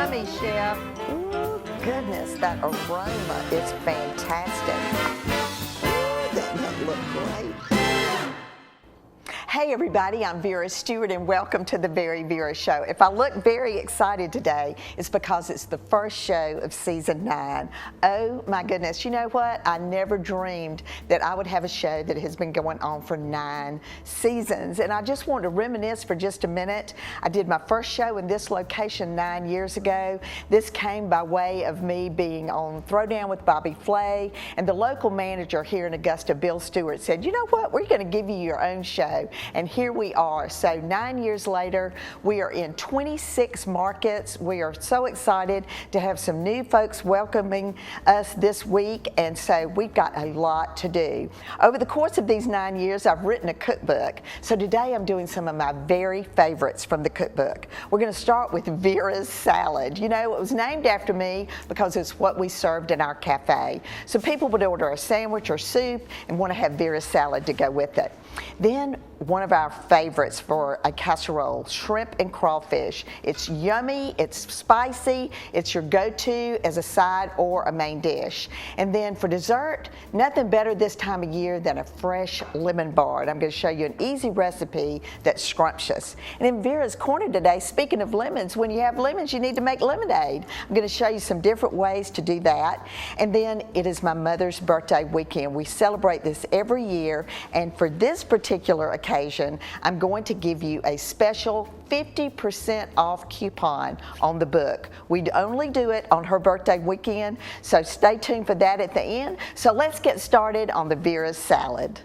yummy, Chef. Ooh, goodness, that aroma is fantastic. Ooh, that look great. Hey everybody, I'm Vera Stewart and welcome to the Very Vera Show. If I look very excited today, it's because it's the first show of season 9. Oh my goodness, you know what? I never dreamed that I would have a show that has been going on for 9 seasons. And I just want to reminisce for just a minute. I did my first show in this location 9 years ago. This came by way of me being on Throwdown with Bobby Flay, and the local manager here in Augusta, Bill Stewart, said, you know what? We're going to give you your own show. And here we are. So 9 years later, we are in 26 markets. We are so excited to have some new folks welcoming us this week. And so we've got a lot to do. Over the course of these 9 years, I've written a cookbook. So today I'm doing some of my very favorites from the cookbook. We're going to start with Vera's salad. You know, it was named after me because it's what we served in our cafe. So people would order a sandwich or soup and want to have Vera's salad to go with it. Then one of our favorites for a casserole, shrimp and crawfish. It's yummy, it's spicy, it's your go-to as a side or a main dish. And then for dessert, nothing better this time of year than a fresh lemon bar. And I'm going to show you an easy recipe that's scrumptious. And in Vera's Corner today, speaking of lemons, when you have lemons, you need to make lemonade. I'm going to show you some different ways to do that. And then it is my mother's birthday weekend. We celebrate this every year, and for this particular occasion, I'm going to give you a special 50% off coupon on the book. We only do it on her birthday weekend, so stay tuned for that at the end. So let's get started on the Vera's salad.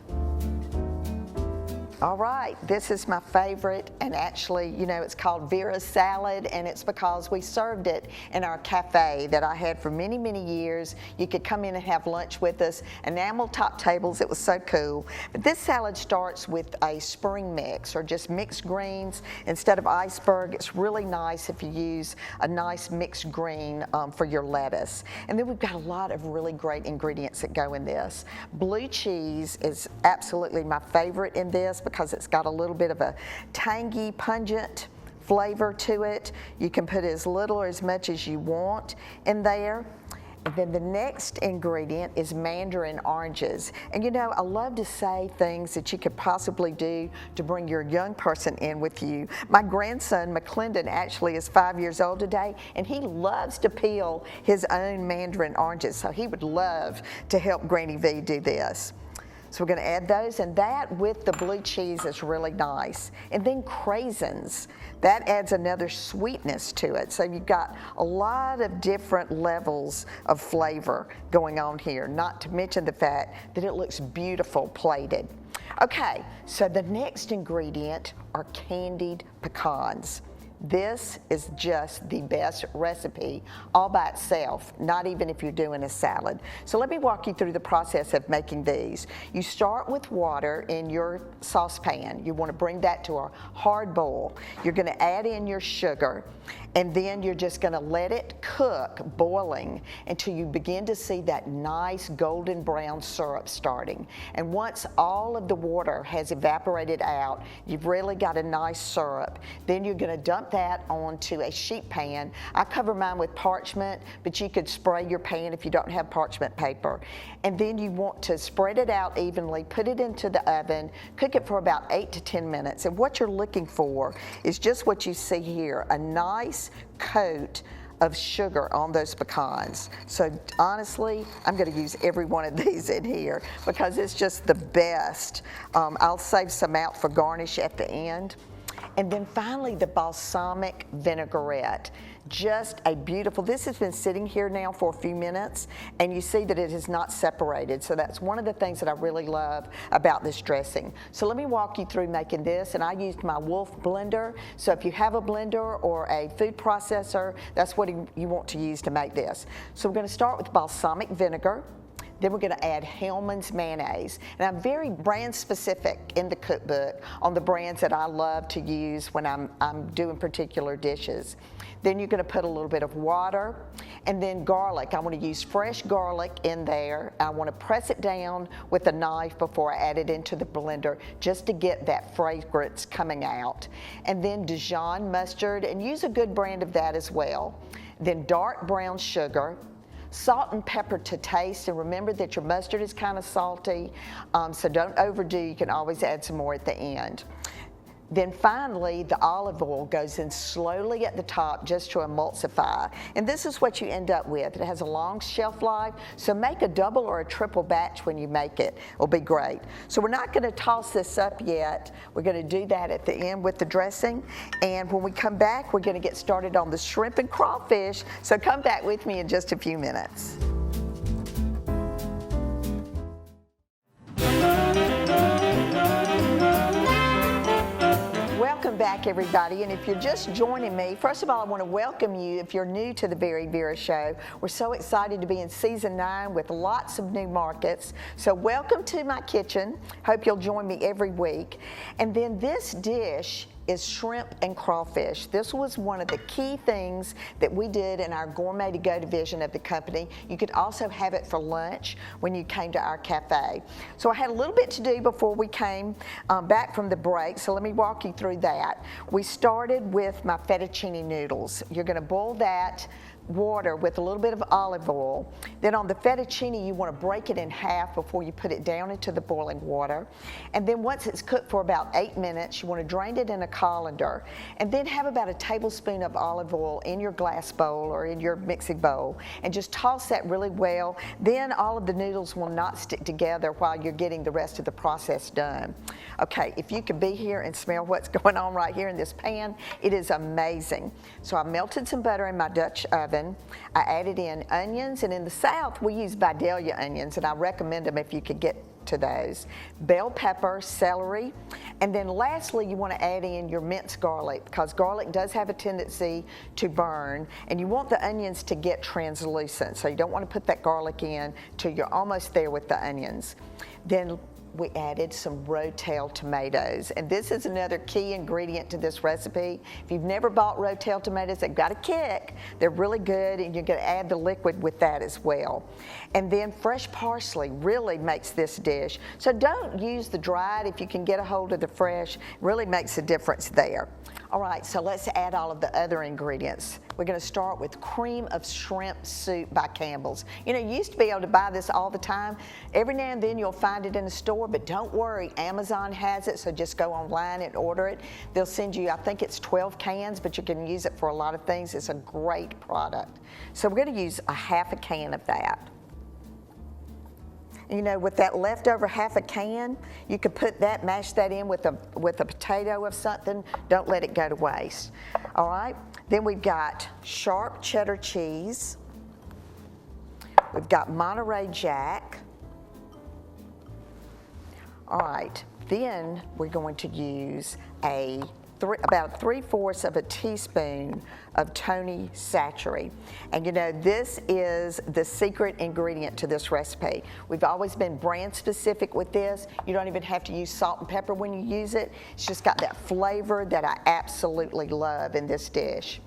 All right, this is my favorite, and actually, you know, it's called Vera's salad, and it's because we served it in our cafe that I had for many, many years. You could come in and have lunch with us, enamel top tables, it was so cool. But this salad starts with a spring mix, or just mixed greens instead of iceberg. It's really nice if you use a nice mixed green for your lettuce. And then we've got a lot of really great ingredients that go in this. Blue cheese is absolutely my favorite in this, because it's got a little bit of a tangy, pungent flavor to it. You can put as little or as much as you want in there. And then the next ingredient is mandarin oranges. And you know, I love to say things that you could possibly do to bring your young person in with you. My grandson, McClendon, actually is 5 years old today, and he loves to peel his own mandarin oranges. So he would love to help Granny V do this. So we're going to add those, and that with the blue cheese is really nice. And then craisins, that adds another sweetness to it. So you've got a lot of different levels of flavor going on here, not to mention the fact that it looks beautiful plated. Okay, so the next ingredient are candied pecans. This is just the best recipe all by itself, not even if you're doing a salad. So let me walk you through the process of making these. You start with water in your saucepan. You want to bring that to a hard boil. You're going to add in your sugar, and then you're just going to let it cook, boiling, until you begin to see that nice golden brown syrup starting. And once all of the water has evaporated out, you've really got a nice syrup. Then you're going to dump that onto a sheet pan. I cover mine with parchment, but you could spray your pan if you don't have parchment paper. And then you want to spread it out evenly, put it into the oven, cook it for about 8 to 10 minutes. And what you're looking for is just what you see here, a nice coat of sugar on those pecans. So honestly, I'm going to use every one of these in here because it's just the best. I'll save some out for garnish at the end. And then finally, the balsamic vinaigrette. Just a beautiful, this has been sitting here now for a few minutes, and you see that it is not separated. So that's one of the things that I really love about this dressing. So let me walk you through making this, and I used my Wolf blender. So if you have a blender or a food processor, that's what you want to use to make this. So we're going to start with balsamic vinegar. Then we're going to add Hellmann's mayonnaise. And I'm very brand specific in the cookbook on the brands that I love to use when I'm doing particular dishes. Then you're going to put a little bit of water, and then garlic. I want to use fresh garlic in there. I want to press it down with a knife before I add it into the blender just to get that fragrance coming out. And then Dijon mustard, and use a good brand of that as well. then dark brown sugar, salt and pepper to taste, and remember that your mustard is kind of salty, so don't overdo. You can always add some more at the end. Then finally, the olive oil goes in slowly at the top just to emulsify. And this is what you end up with. It has a long shelf life, so make a double or a triple batch when you make it. It'll be great. So we're not gonna toss this up yet. We're gonna do that at the end with the dressing. And when we come back, we're gonna get started on the shrimp and crawfish. So come back with me in just a few minutes. Welcome back, everybody, and if you're just joining me, first of all, I want to welcome you if you're new to the VeryVera Show. We're so excited to be in season 9 with lots of new markets. So welcome to my kitchen. Hope you'll join me every week. And then this dish is shrimp and crawfish. This was one of the key things that we did in our gourmet to go division of the company. You could also have it for lunch when you came to our cafe. So I had a little bit to do before we came back from the break, so let me walk you through that. We started with my fettuccine noodles. You're gonna boil that water with a little bit of olive oil. Then on the fettuccine, you want to break it in half before you put it down into the boiling water. And then once it's cooked for about 8 minutes, you want to drain it in a colander. And then have about a tablespoon of olive oil in your glass bowl or in your mixing bowl. And just toss that really well. Then all of the noodles will not stick together while you're getting the rest of the process done. Okay, if you could be here and smell what's going on right here in this pan, it is amazing. So I melted some butter in my Dutch oven. I added in onions, and in the South we use Vidalia onions, and I recommend them if you could get to those. Bell pepper, celery, and then lastly you want to add in your minced garlic, because garlic does have a tendency to burn, and you want the onions to get translucent, so you don't want to put that garlic in till you're almost there with the onions. Then we added some rotel tomatoes, and this is another key ingredient to this recipe. If you've never bought rotel tomatoes, they've got a kick. They're really good, and you're going to add the liquid with that as well. And then fresh parsley really makes this dish. So don't use the dried. If you can get a hold of the fresh, it really makes a difference there. All right, so let's add all of the other ingredients. We're going to start with cream of shrimp soup by Campbell's. You know, you used to be able to buy this all the time. Every now and then you'll find it in a store, but don't worry, Amazon has it, so just go online and order it. They'll send you, I think it's 12 cans, but you can use it for a lot of things. It's a great product. So we're going to use a half a can of that. You know, with that leftover half a can, you could put that, mash that in with a potato of something. Don't let it go to waste. All right, then we've got sharp cheddar cheese. We've got Monterey Jack. All right, then we're going to use about 3/4 of a teaspoon of Tony Satchery. And you know, this is the secret ingredient to this recipe. We've always been brand specific with this. You don't even have to use salt and pepper when you use it. It's just got that flavor that I absolutely love in this dish.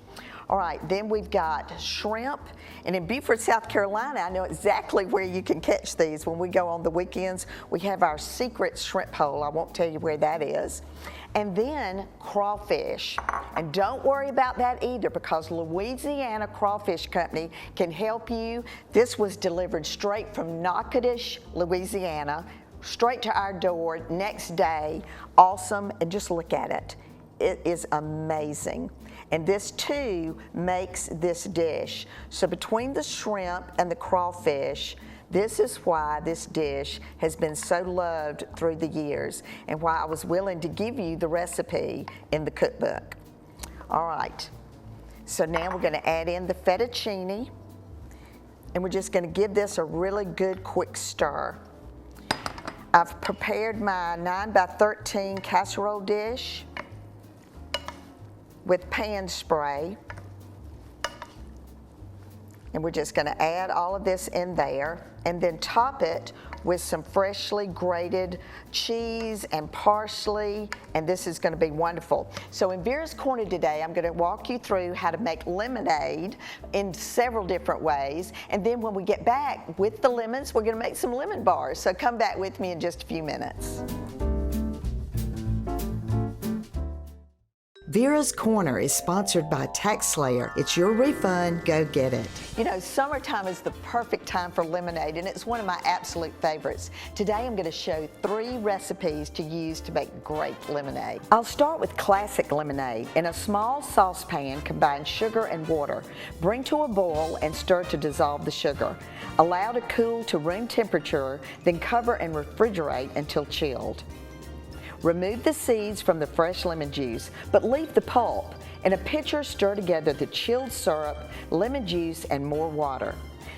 All right, then we've got shrimp, and in Beaufort, South Carolina, I know exactly where you can catch these. When we go on the weekends, we have our secret shrimp hole. I won't tell you where that is. And then crawfish, and don't worry about that either, because Louisiana Crawfish Company can help you. This was delivered straight from Natchitoches, Louisiana, straight to our door next day. Awesome, and just look at it. It is amazing. And this too makes this dish. So between the shrimp and the crawfish, this is why this dish has been so loved through the years, and why I was willing to give you the recipe in the cookbook. All right, so now we're going to add in the fettuccine, and we're just going to give this a really good quick stir. I've prepared my 9x13 casserole dish with pan spray, and we're just going to add all of this in there, and then top it with some freshly grated cheese and parsley, and this is going to be wonderful. So in Vera's Corner today, I'm going to walk you through how to make lemonade in several different ways, and then when we get back with the lemons, we're going to make some lemon bars. So come back with me in just a few minutes. Vera's Corner is sponsored by TaxSlayer. It's your refund. Go get it. You know, summertime is the perfect time for lemonade, and it's one of my absolute favorites. Today I'm going to show 3 recipes to use to make great lemonade. I'll start with classic lemonade. In a small saucepan, combine sugar and water. Bring to a boil and stir to dissolve the sugar. Allow to cool to room temperature, then cover and refrigerate until chilled. Remove the seeds from the fresh lemon juice, but leave the pulp. In a pitcher, stir together the chilled syrup, lemon juice, and more water.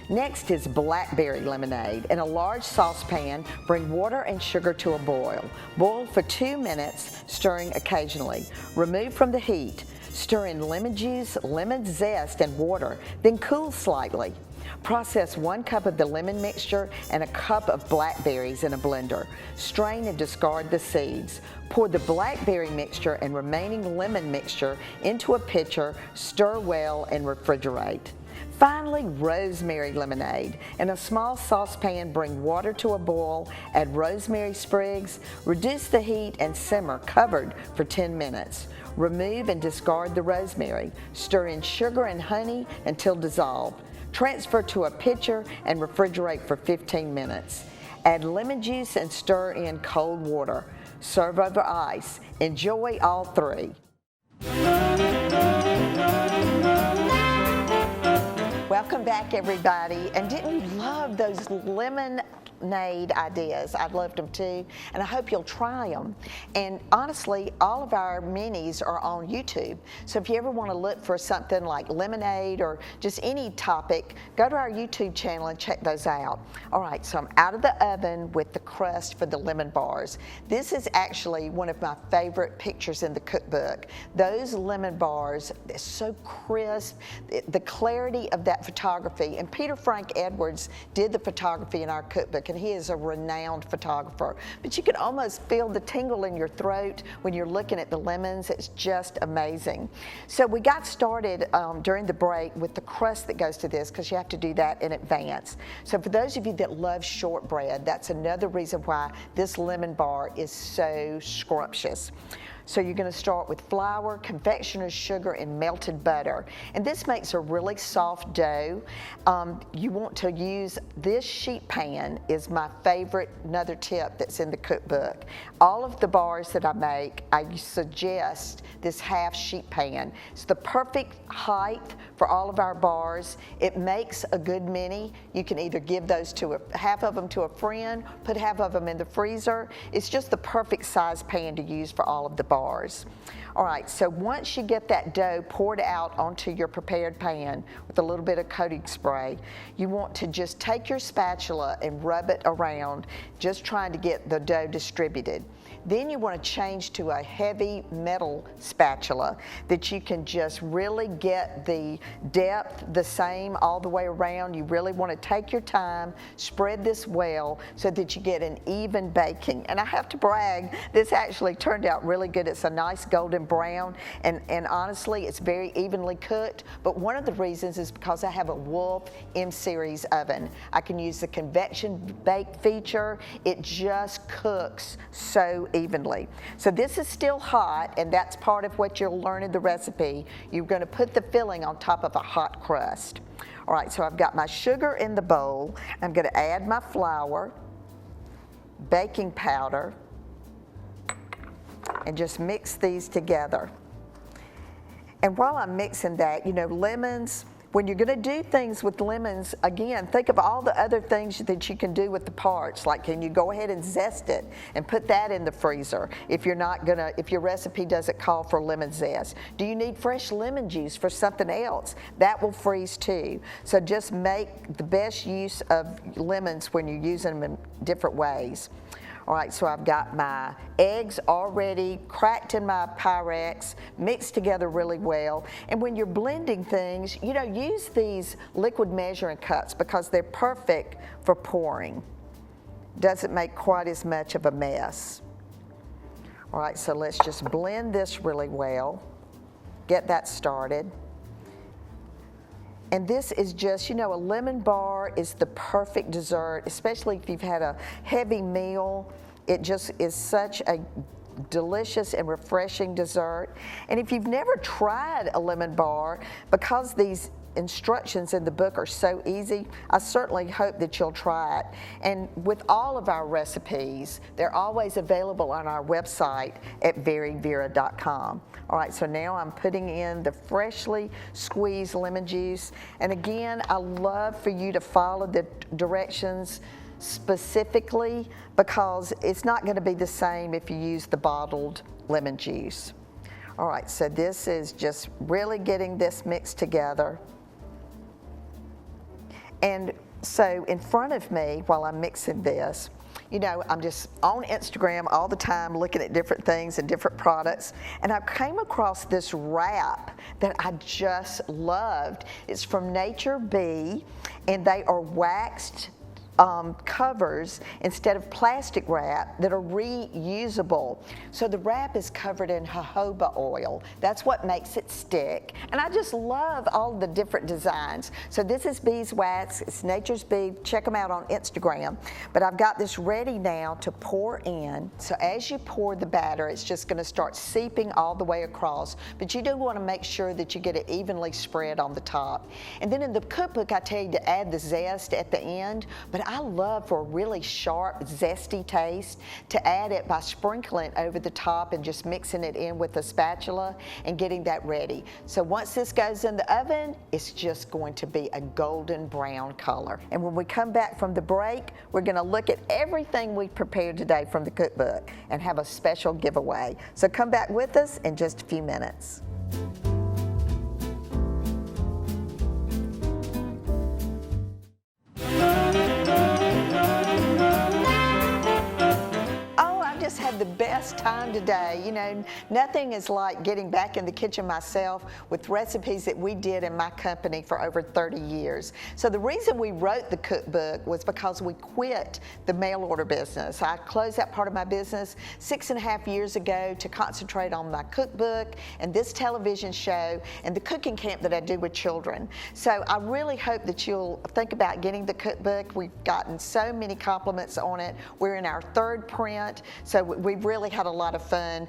Next is blackberry lemonade. In a large saucepan, bring water and sugar to a boil. Boil for 2 minutes, stirring occasionally. Remove from the heat. Stir in lemon juice, lemon zest, and water, then cool slightly. Process 1 cup of the lemon mixture and a cup of blackberries in a blender. Strain and discard the seeds. Pour the blackberry mixture and remaining lemon mixture into a pitcher, stir well, and refrigerate. Finally, rosemary lemonade. In a small saucepan, bring water to a boil, add rosemary sprigs, reduce the heat, and simmer covered for 10 minutes. Remove and discard the rosemary. Stir in sugar and honey until dissolved. Transfer to a pitcher and refrigerate for 15 minutes. Add lemon juice and stir in cold water. Serve over ice. Enjoy all 3. Welcome back, everybody. And didn't you love those lemonade ideas? I loved them too, and I hope you'll try them. And honestly, all of our minis are on YouTube. So if you ever want to look for something like lemonade or just any topic, go to our YouTube channel and check those out. All right, so I'm out of the oven with the crust for the lemon bars. This is actually one of my favorite pictures in the cookbook. Those lemon bars, they're so crisp, the clarity of that photography. And Peter Frank Edwards did the photography in our cookbook, and he is a renowned photographer. But you can almost feel the tingle in your throat when you're looking at the lemons. It's just amazing. So we got started during the break with the crust that goes to this, because you have to do that in advance. So for those of you that love shortbread, that's another reason why this lemon bar is so scrumptious. So you're going to start with flour, confectioner's sugar, and melted butter. And this makes a really soft dough. You want to use this sheet pan is my favorite, another tip that's in the cookbook. All of the bars that I make, I suggest this half sheet pan. It's the perfect height for all of our bars. It makes a good mini. You can either give those to half of them to a friend, put half of them in the freezer. It's just the perfect size pan to use for all of the bars. All right, so once you get that dough poured out onto your prepared pan with a little bit of coating spray, you want to just take your spatula and rub it around, just trying to get the dough distributed. Then you want to change to a heavy metal spatula that you can just really get the depth the same all the way around. You really want to take your time, spread this well so that you get an even baking. And I have to brag, this actually turned out really good. It's a nice golden brown, and honestly, it's very evenly cooked. But one of the reasons is because I have a Wolf M-Series oven. I can use the convection bake feature. It just cooks so evenly. So this is still hot, and that's part of what you'll learn in the recipe. You're going to put the filling on top of a hot crust. All right, so I've got my sugar in the bowl. I'm going to add my flour, baking powder, and just mix these together. And while I'm mixing that, you know, lemons, when you're going to do things with lemons, again, think of all the other things that you can do with the parts. Like, can you go ahead and zest it and put that in the freezer if you're not gonna, if your recipe doesn't call for lemon zest? Do you need fresh lemon juice for something else? That will freeze too. So just make the best use of lemons when you're using them in different ways. All right, so I've got my eggs already cracked in my Pyrex, mixed together really well. And when you're blending things, you know, use these liquid measuring cups because they're perfect for pouring. Doesn't make quite as much of a mess. All right, so let's just blend this really well, get that started. And this is just, you know, a lemon bar is the perfect dessert, especially if you've had a heavy meal. It just is such a delicious and refreshing dessert. And if you've never tried a lemon bar, because these instructions in the book are so easy, I certainly hope that you'll try it. And with all of our recipes, they're always available on our website at VeryVera.com. All right, so now I'm putting in the freshly squeezed lemon juice. And again, I love for you to follow the directions specifically, because it's not going to be the same if you use the bottled lemon juice. All right, so this is just really getting this mixed together. And so in front of me, while I'm mixing this, you know, I'm just on Instagram all the time looking at different things and different products, and I came across this wrap that I just loved. It's from Nature Bee, and they are waxed covers instead of plastic wrap that are reusable. So the wrap is covered in jojoba oil. That's what makes it stick. And I just love all the different designs. So this is beeswax. It's Nature's Bee. Check them out on Instagram. But I've got this ready now to pour in. So as you pour the batter, it's just going to start seeping all the way across. But you do want to make sure that you get it evenly spread on the top. And then in the cookbook, I tell you to add the zest at the end. But I love, for a really sharp, zesty taste, to add it by sprinkling it over the top and just mixing it in with a spatula and getting that ready. So once this goes in the oven, it's just going to be a golden brown color. And when we come back from the break, we're going to look at everything we prepared today from the cookbook and have a special giveaway. So come back with us in just a few minutes. Had the best time today. You know, nothing is like getting back in the kitchen myself with recipes that we did in my company for over 30 years. So the reason we wrote the cookbook was because we quit the mail order business. I closed that part of my business 6.5 years ago to concentrate on my cookbook and this television show and the cooking camp that I do with children. So I really hope that you'll think about getting the cookbook. We've gotten so many compliments on it. We're in our 3rd print. So we've really had a lot of fun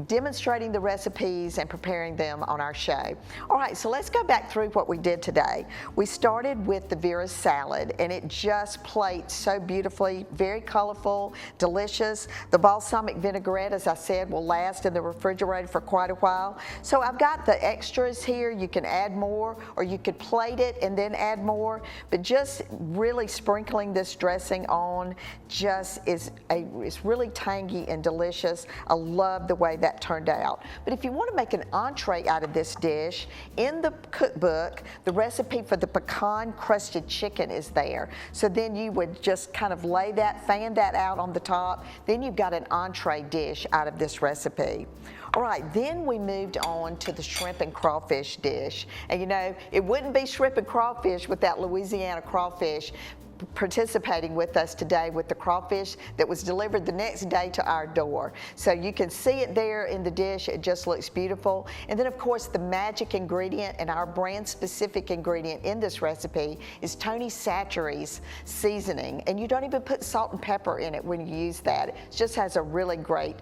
demonstrating the recipes and preparing them on our show. All right, so let's go back through what we did today. We started with the Vera salad, and it just plates so beautifully, very colorful, delicious. The balsamic vinaigrette, as I said, will last in the refrigerator for quite a while. So I've got the extras here. You can add more, or you could plate it and then add more, but just really sprinkling this dressing on just is it's really tangy and delicious. I love the way that turned out. But if you want to make an entree out of this dish, in the cookbook, the recipe for the pecan crusted chicken is there. So then you would just kind of lay that, fan that out on the top. Then you've got an entree dish out of this recipe. All right, then we moved on to the shrimp and crawfish dish. And you know, it wouldn't be shrimp and crawfish without Louisiana crawfish participating with us today with the crawfish that was delivered the next day to our door. So you can see it there in the dish. It just looks beautiful. And then of course the magic ingredient and our brand specific ingredient in this recipe is Tony Chachere's seasoning. And you don't even put salt and pepper in it when you use that. It just has a really great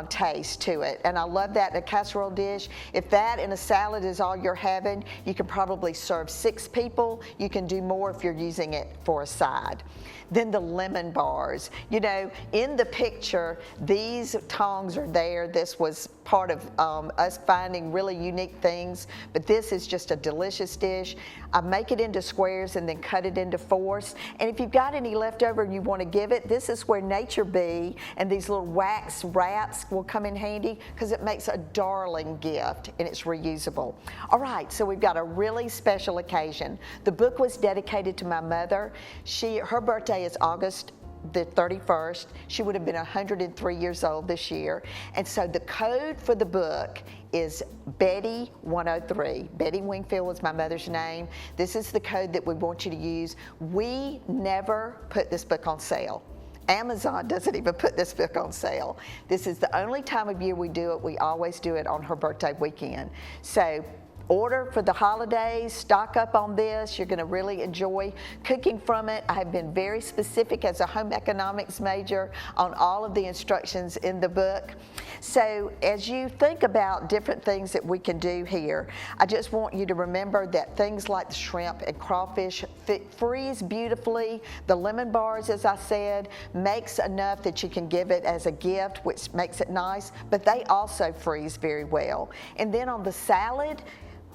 taste to it. And I love that in a casserole dish. If that in a salad is all you're having, you can probably serve 6 people. You can do more if you're using it for a side. Then the lemon bars. You know, in the picture, these tongs are there. This was part of us finding really unique things, but this is just a delicious dish. I make it into squares and then cut it into 4s. And if you've got any leftover and you want to give it, this is where Nature Bee and these little wax wraps will come in handy, because it makes a darling gift and it's reusable. All right, so we've got a really special occasion. The book was dedicated to my mother. Her birthday is August the 31st. She would have been 103 years old this year. And so the code for the book is Betty 103. Betty Wingfield was my mother's name. This is the code that we want you to use. We never put this book on sale. Amazon doesn't even put this book on sale. This is the only time of year we do it. We always do it on her birthday weekend. So order for the holidays, stock up on this. You're going to really enjoy cooking from it. I have been very specific as a home economics major on all of the instructions in the book. So as you think about different things that we can do here, I just want you to remember that things like the shrimp and crawfish freeze beautifully. The lemon bars, as I said, makes enough that you can give it as a gift, which makes it nice, but they also freeze very well. And then on the salad,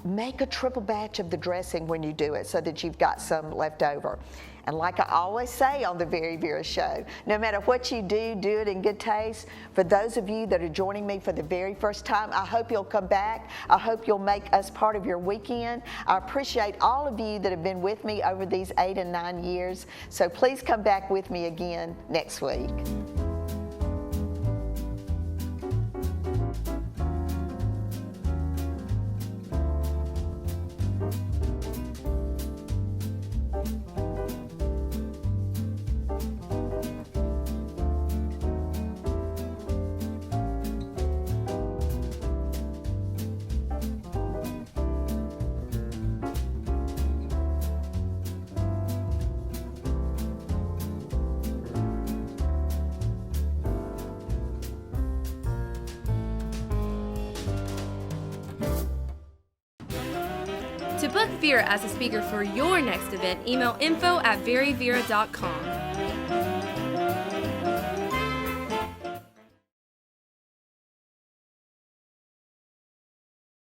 make a triple batch of the dressing when you do it so that you've got some left over. And like I always say on the Very Vera Show, no matter what you do, do it in good taste. For those of you that are joining me for the very first time, I hope you'll come back. I hope you'll make us part of your weekend. I appreciate all of you that have been with me over these 8 and 9 years. So please come back with me again next week. To book Vera as a speaker for your next event, email info@veryvera.com.